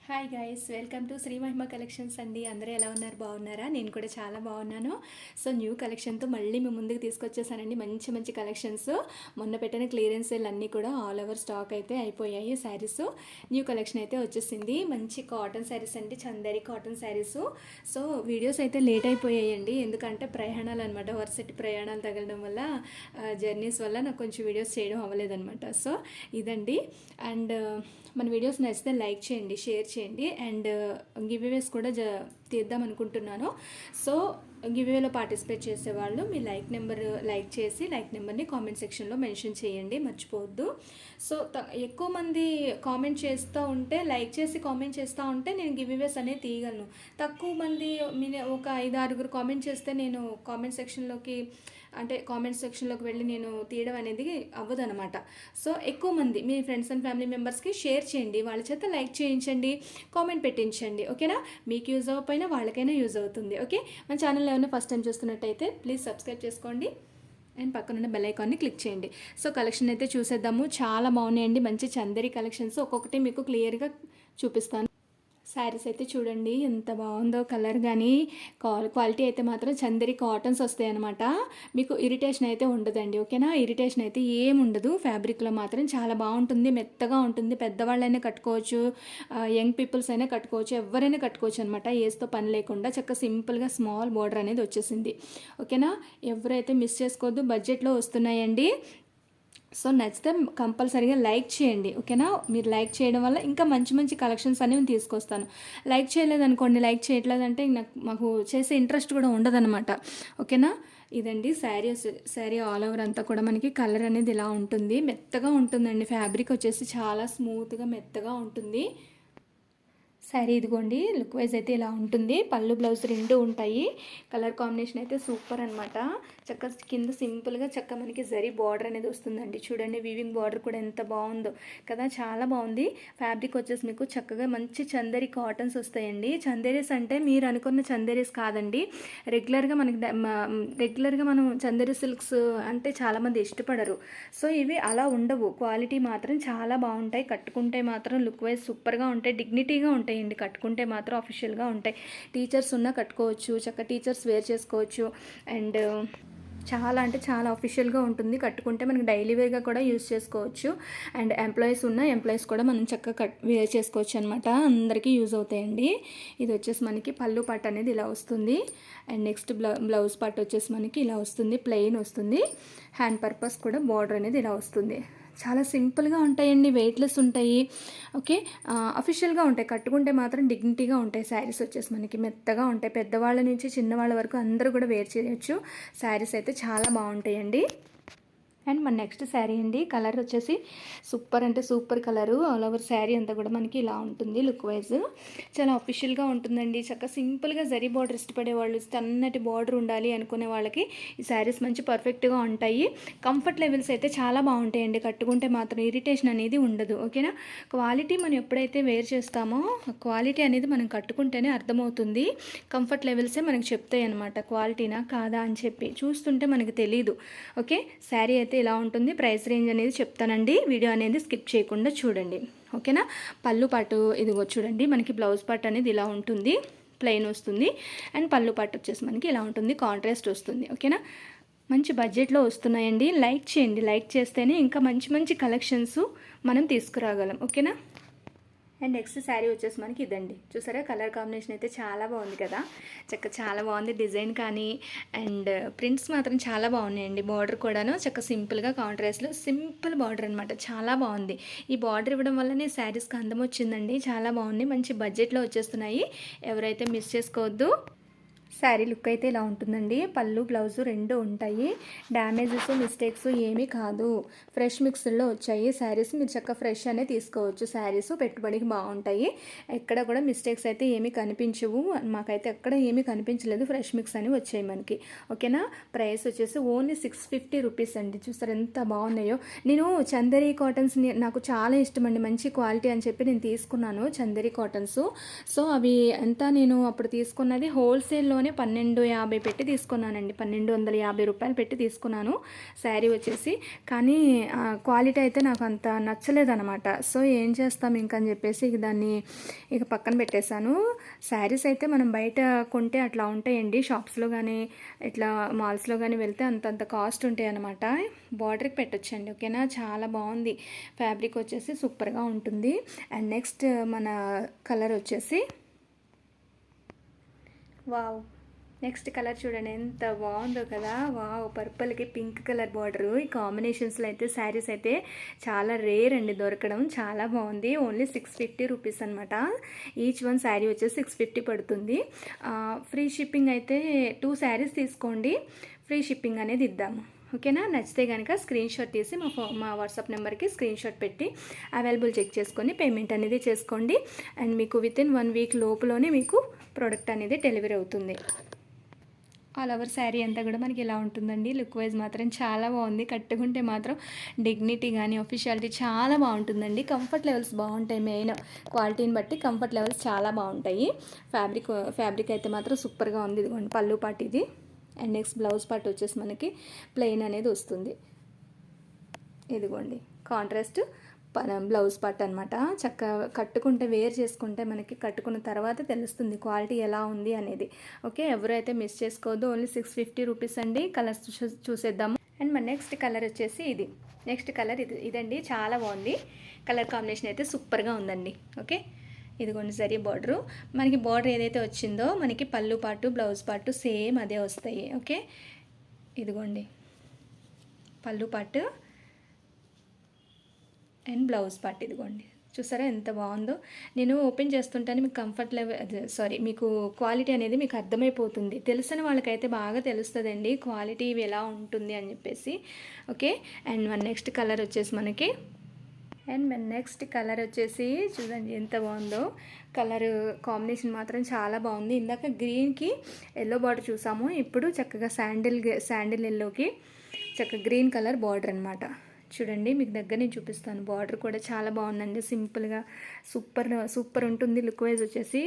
Hi guys, welcome to Shri Mahima collections అండి. అందరూ ఎలా ఉన్నారు? బాగున్నారా? నేను కూడా చాలా బాగున్నాను. సో న్యూ కలెక్షన్తో మళ్ళీ మీ ముందుకు తీసుకొచ్చేసానండి. మంచి మంచి కలెక్షన్స్. మొన్న పెట్టిన క్లియరెన్స్ సేల్ అన్నీ కూడా ఆల్ ఓవర్ స్టాక్ అయితే అయిపోయాయి. శారీస్ న్యూ కలెక్షన్ అయితే వచ్చేసింది. మంచి కాటన్ శారీస్ అండి, Chanderi cotton saris. So videos అయితే లేట్ అయిపోయాయండి, ఎందుకంటే ప్రయాణాలు అనమాట. వరుసటి ప్రయాణాలు తగలడం వల్ల, జర్నీస్ వల్ల నాకు కొంచెం వీడియోస్ చేయడం అవ్వలేదన్నమాట. సో ఇదండి. అండ్ మన వీడియోస్ నచ్చితే లైక్ చేయండి, షేర్ చేయండి. అండ్ గివ్అవేస్ కూడా తీద్దాం అనుకుంటున్నాను. సో గివ్అవేలో పార్టిసిపేట్ చేసేవాళ్ళు మీ లైక్ చేసి లైక్ నెంబర్ని కామెంట్ సెక్షన్లో మెన్షన్ చేయండి, మర్చిపోవద్దు. సో ఎక్కువ మంది కామెంట్ చేస్తూ ఉంటే, లైక్ చేసి కామెంట్ చేస్తూ ఉంటే నేను గివ్అవేస్ అనేది తీయగలను. తక్కువ మంది ఒక 5-6 కామెంట్ చేస్తే నేను కామెంట్ సెక్షన్లోకి వెళ్ళి నేను తీయడం అనేది అవ్వదనమాట. సో ఎక్కువ మంది మీ ఫ్రెండ్స్ అండ్ ఫ్యామిలీ మెంబర్స్కి షేర్ చేయండి, వాళ్ళ చేత లైక్ చేయించండి, కామెంట్ పెట్టించండి. ఓకేనా? మీకు యూజ్ అవ్వకపోయినా వాళ్ళకైనా యూజ్ అవుతుంది. ఓకే, మన ఛానల్ ఏమైనా ఫస్ట్ టైం చూస్తున్నట్టయితే ప్లీజ్ సబ్స్క్రైబ్ చేసుకోండి అండ్ పక్కనున్న బెల్ ఐకాన్ని క్లిక్ చేయండి. సో కలెక్షన్ అయితే చూసేద్దాము. చాలా బాగున్నాయండి, మంచి చందేరి కలెక్షన్స్. ఒక్కొక్కటి మీకు క్లియర్గా చూపిస్తాను. శారీస్ అయితే చూడండి ఎంత బాగుందో. కలర్ కానీ క్వాలిటీ అయితే మాత్రం చందేరి కాటన్స్ వస్తాయి అనమాట. మీకు ఇరిటేషన్ అయితే ఉండదండి. ఓకేనా? ఇరిటేషన్ అయితే ఏమి ఉండదు. ఫ్యాబ్రిక్లో మాత్రం చాలా బాగుంటుంది, మెత్తగా ఉంటుంది. పెద్దవాళ్ళైనా కట్టుకోవచ్చు, యంగ్ పీపుల్స్ అయినా కట్టుకోవచ్చు, ఎవరైనా కట్టుకోవచ్చు అనమాట. ఏజ్తో పని లేకుండా చక్కగా సింపుల్గా స్మాల్ బోర్డర్ అనేది వచ్చేసింది. ఓకేనా? ఎవరైతే మిస్ చేసుకోవద్దు, బడ్జెట్లో వస్తున్నాయండి. సో నచ్చితే కంపల్సరీగా లైక్ చేయండి. ఓకేనా? మీరు లైక్ చేయడం వల్ల ఇంకా మంచి మంచి కలెక్షన్స్ అనేవి తీసుకొస్తాను. లైక్ చేయలేదనుకోండి, లైక్ చేయట్లేదంటే మాకు చేసే ఇంట్రెస్ట్ కూడా ఉండదన్నమాట. ఓకేనా? ఇదండి శారీ ఆల్ ఓవర్ అంతా కూడా మనకి కలర్ అనేది ఇలా ఉంటుంది, మెత్తగా ఉంటుందండి. ఫ్యాబ్రిక్ వచ్చేసి చాలా స్మూత్గా మెత్తగా ఉంటుంది. శారీ ఇదిగోండి, లుక్ వైజ్ అయితే ఇలా ఉంటుంది. పళ్ళు బ్లౌజ్ రెండు ఉంటాయి. కలర్ కాంబినేషన్ అయితే సూపర్ అనమాట. చక్క కింద సింపుల్గా మనకి జరీ బార్డర్ అనేది వస్తుందండి. చూడండి, వీవింగ్ బార్డర్ కూడా ఎంత బాగుందో కదా, చాలా బాగుంది. ఫ్యాబ్రిక్ వచ్చేసి మీకు చక్కగా మంచి చందేరి కాటన్స్ వస్తాయండి. చందేరీస్ అంటే మీరు అనుకున్న చందేరీస్ కాదండి. రెగ్యులర్గా మనం చందేరి సిల్క్స్ అంటే చాలామంది ఇష్టపడరు. సో ఇవి అలా ఉండవు. క్వాలిటీ మాత్రం చాలా బాగుంటాయి. కట్టుకుంటే మాత్రం లుక్ వైజ్ సూపర్గా ఉంటాయి, డిగ్నిటీగా ఉంటాయి. కట్టుకుంటే మాత్రం అఫీషియల్గా ఉంటాయి. టీచర్స్ ఉన్నా కట్టుకోవచ్చు, చక్క టీచర్స్ వేర్ చేసుకోవచ్చు. అండ్ చాలా అంటే చాలా అఫీషియల్గా ఉంటుంది. కట్టుకుంటే మనకి డైలీ వేర్గా కూడా యూస్ చేసుకోవచ్చు. అండ్ ఎంప్లాయీస్ కూడా మనం చక్కగా వేర్ చేసుకోవచ్చు అనమాట. అందరికీ యూజ్ అవుతాయండి. ఇది వచ్చేసి మనకి పళ్ళు పార్ట్ అనేది ఇలా వస్తుంది. అండ్ నెక్స్ట్ బ్లౌజ్ పార్ట్ వచ్చేసి మనకి ఇలా వస్తుంది, ప్లెయిన్ వస్తుంది. హ్యాండ్ పర్పస్ కూడా బార్డర్ అనేది ఇలా వస్తుంది. చాలా సింపుల్గా ఉంటాయండి, వెయిట్లెస్ ఉంటాయి. ఓకే, అఫీషియల్గా ఉంటాయి. కట్టుకుంటే మాత్రం డిగ్నిటీగా ఉంటాయి. శారీస్ వచ్చేసి మనకి మెత్తగా ఉంటాయి. పెద్దవాళ్ళ నుంచి చిన్నవాళ్ళ వరకు అందరూ కూడా వేర్ చేయొచ్చు. శారీస్ అయితే చాలా బాగుంటాయండి. అండ్ మన నెక్స్ట్ శారీ అండి. కలర్ వచ్చేసి సూపర్ అంటే super colour. All over sari అంతా కూడా మనకి ఇలా ఉంటుంది. లుక్ వైజ్ చాలా అఫీషియల్గా ఉంటుందండి. చక్కగా సింపుల్గా జరీ బార్డర్ ఇష్టపడే వాళ్ళు, సన్నటి బార్డర్ ఉండాలి అనుకునే వాళ్ళకి ఈ శారీస్ మంచి పర్ఫెక్ట్గా ఉంటాయి. కంఫర్ట్ లెవెల్స్ అయితే చాలా బాగుంటాయండి. కట్టుకుంటే మాత్రం ఇరిటేషన్ అనేది ఉండదు. ఓకేనా? క్వాలిటీ మనం ఎప్పుడైతే వేర్ చేస్తామో క్వాలిటీ అనేది మనం కట్టుకుంటేనే అర్థమవుతుంది. కంఫర్ట్ లెవెల్సే మనకి చెప్తాయి అనమాట, క్వాలిటీనా కాదా అని చెప్పి. చూస్తుంటే మనకి తెలీదు. ఓకే, శారీ అయితే ఇలా ఉంటుంది. ప్రైస్ రేంజ్ అనేది చెప్తానండి, వీడియో అనేది స్కిప్ చేయకుండా చూడండి. ఓకేనా? పళ్ళు పాటు ఇదిగో చూడండి, మనకి బ్లౌజ్ పార్ట్ అనేది ఇలా ఉంటుంది, ప్లెయిన్ వస్తుంది. అండ్ పళ్ళు పార్ట్ వచ్చేసి మనకి ఇలా ఉంటుంది, కాంట్రాస్ట్ వస్తుంది. ఓకేనా? మంచి బడ్జెట్లో వస్తున్నాయండి. లైక్ చేయండి, లైక్ చేస్తేనే ఇంకా మంచి మంచి కలెక్షన్స్ మనం తీసుకురాగలం. ఓకేనా? అండ్ నెక్స్ట్ శారీ వచ్చేసి మనకి ఇదండి. చూసారా, కలర్ కాంబినేషన్ అయితే చాలా బాగుంది కదా, చాలా బాగుంది. డిజైన్ కానీ అండ్ ప్రింట్స్ మాత్రం చాలా బాగున్నాయండి. బార్డర్ కూడాను సింపుల్గా కాంట్రాస్ట్లో సింపుల్ బార్డర్ అనమాట, చాలా బాగుంది. ఈ బార్డర్ ఇవ్వడం వల్లనే శారీస్కి అందం వచ్చిందండి. చాలా బాగుంది, మంచి బడ్జెట్లో వచ్చేస్తున్నాయి. ఎవరైతే మిస్ చేసుకోవద్దు. శారీ లుక్ అయితే ఇలా ఉంటుందండి. పళ్ళు బ్లౌజు రెండు ఉంటాయి. డ్యామేజెస్ మిస్టేక్స్ ఏమీ కాదు. ఫ్రెష్ మిక్స్డ్లో వచ్చాయి శారీస్. మీరు చక్కగా ఫ్రెష్ అనే తీసుకోవచ్చు. శారీస్ పెట్టుబడికి బాగుంటాయి. ఎక్కడ కూడా మిస్టేక్స్ అయితే ఏమీ కనిపించవు. మాకైతే ఎక్కడ ఏమీ కనిపించలేదు. ఫ్రెష్ మిక్స్ అని వచ్చాయి మనకి. ఓకేనా? ప్రైస్ వచ్చేసి ఓన్లీ 650 రూపీస్ అండి. చూస్తారు ఎంత బాగున్నాయో. నేను చందేరి కాటన్స్ నాకు చాలా ఇష్టం అండి, మంచి క్వాలిటీ అని చెప్పి నేను తీసుకున్నాను చందేరి కాటన్స్. సో అవి ఎంత నేను అప్పుడు తీసుకున్నది హోల్సేల్లో మీషోలోనే 1250 పెట్టి తీసుకున్నానండి. 1250 రూపాయలు పెట్టి తీసుకున్నాను శారీ వచ్చేసి. కానీ క్వాలిటీ అయితే నాకు అంత నచ్చలేదన్నమాట. సో ఏం చేస్తాం ఇంకని చెప్పేసి ఇక దాన్ని ఇక పక్కన పెట్టేశాను. శారీస్ అయితే మనం బయట కొంటే అట్లా ఉంటాయండి. షాప్స్లో కానీ ఇట్లా మాల్స్లో కానీ వెళ్తే అంతంత కాస్ట్ ఉంటాయి అన్నమాట. బార్డర్కి పెట్టొచ్చండి. ఓకేనా, చాలా బాగుంది. ఫ్యాబ్రిక్ వచ్చేసి సూపర్గా ఉంటుంది. అండ్ నెక్స్ట్ మన కలర్ వచ్చేసి వావ్, నెక్స్ట్ కలర్ చూడండి ఎంత బాగుందో కదా. వావ్, పర్పుల్కి పింక్ కలర్ బార్డరు. ఈ కాంబినేషన్స్లో అయితే శారీస్ అయితే చాలా రేర్ అండి దొరకడం. చాలా బాగుంది. ఓన్లీ 650 రూపీస్ అనమాట. ఈచ్ వన్ శారీ వచ్చేసి 650 పడుతుంది. ఫ్రీ షిప్పింగ్ అయితే 2 శారీస్ తీసుకోండి, ఫ్రీ షిప్పింగ్ అనేది ఇద్దాము. ఓకేనా, నచ్చితే కనుక స్క్రీన్ షాట్ తీసి మా వాట్సాప్ నెంబర్కి స్క్రీన్ షాట్ పెట్టి అవైలబుల్ చెక్ చేసుకొని పేమెంట్ అనేది చేసుకోండి. అండ్ మీకు వితిన్ 1 వీక్ లోపులోనే మీకు ప్రోడక్ట్ అనేది డెలివరీ అవుతుంది. ఆల్ ఓవర్ శారీ అంతా కూడా మనకి ఇలా ఉంటుందండి. లుక్ వైజ్ మాత్రం చాలా బాగుంది. కట్టుకుంటే మాత్రం డిగ్నిటీ కానీ అఫిషియాలిటీ చాలా బాగుంటుందండి. కంఫర్ట్ లెవెల్స్ బాగుంటాయి. మెయిన్ క్వాలిటీని బట్టి కంఫర్ట్ లెవెల్స్ చాలా బాగుంటాయి. ఫ్యాబ్రిక్ అయితే మాత్రం సూపర్గా ఉంది. ఇదిగోండి పళ్ళు పాటు ఇది. అండ్ నెక్స్ట్ బ్లౌజ్ పార్ట్ వచ్చేసి మనకి ప్లెయిన్ అనేది వస్తుంది. ఇదిగోండి కాంట్రాస్ట్ బ్లౌజ్ పార్ట్ అనమాట. చక్కగా కట్టుకుంటే వేర్ చేసుకుంటే మనకి కట్టుకున్న తర్వాత తెలుస్తుంది క్వాలిటీ ఎలా ఉంది అనేది. ఓకే, ఎవరైతే మిస్ చేసుకోవద్దు. ఓన్లీ 650 రూపీస్ అండి. కలర్స్ చూసేద్దాము. అండ్ మన నెక్స్ట్ కలర్ వచ్చేసి ఇది. నెక్స్ట్ కలర్ ఇదండి. చాలా బాగుంది. కలర్ కాంబినేషన్ అయితే సూపర్గా ఉందండి. ఓకే, ఇదిగోండి జరీ బార్డరు. మనకి బార్డర్ ఏదైతే వచ్చిందో మనకి పళ్ళు పాటు బ్లౌజ్ పాటు సేమ్ అదే వస్తాయి. ఓకే, ఇదిగోండి పళ్ళు పాటు అండ్ బ్లౌజ్ పార్ట్. ఇదిగోండి చూసారా ఎంత బాగుందో. నేను ఓపెన్ చేస్తుంటాను, మీకు కంఫర్ట్ లెవెల్ మీకు క్వాలిటీ అనేది మీకు అర్థమైపోతుంది. తెలిసిన వాళ్ళకైతే బాగా తెలుస్తుందండి క్వాలిటీ ఎలా ఉంటుంది అని చెప్పేసి. ఓకే, అండ్ మన నెక్స్ట్ కలర్ వచ్చేసి మనకి చూడండి ఎంత బాగుందో. కలర్ కాంబినేషన్ మాత్రం చాలా బాగుంది. ఇందాక గ్రీన్కి ఎల్లో బార్డర్ చూసాము, ఇప్పుడు చక్కగా శాండిల్ ఎల్లోకి చక్కగా గ్రీన్ కలర్ బార్డర్ అనమాట. చూడండి మీకు దగ్గర నేను చూపిస్తాను. బార్డర్ కూడా చాలా బాగుందండి. సింపుల్గా సూపర్ ఉంటుంది. లుక్ వైజ్ వచ్చేసి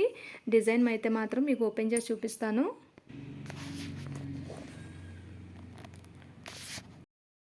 డిజైన్ అయితే మాత్రం మీకు ఓపెన్ చేసి చూపిస్తాను.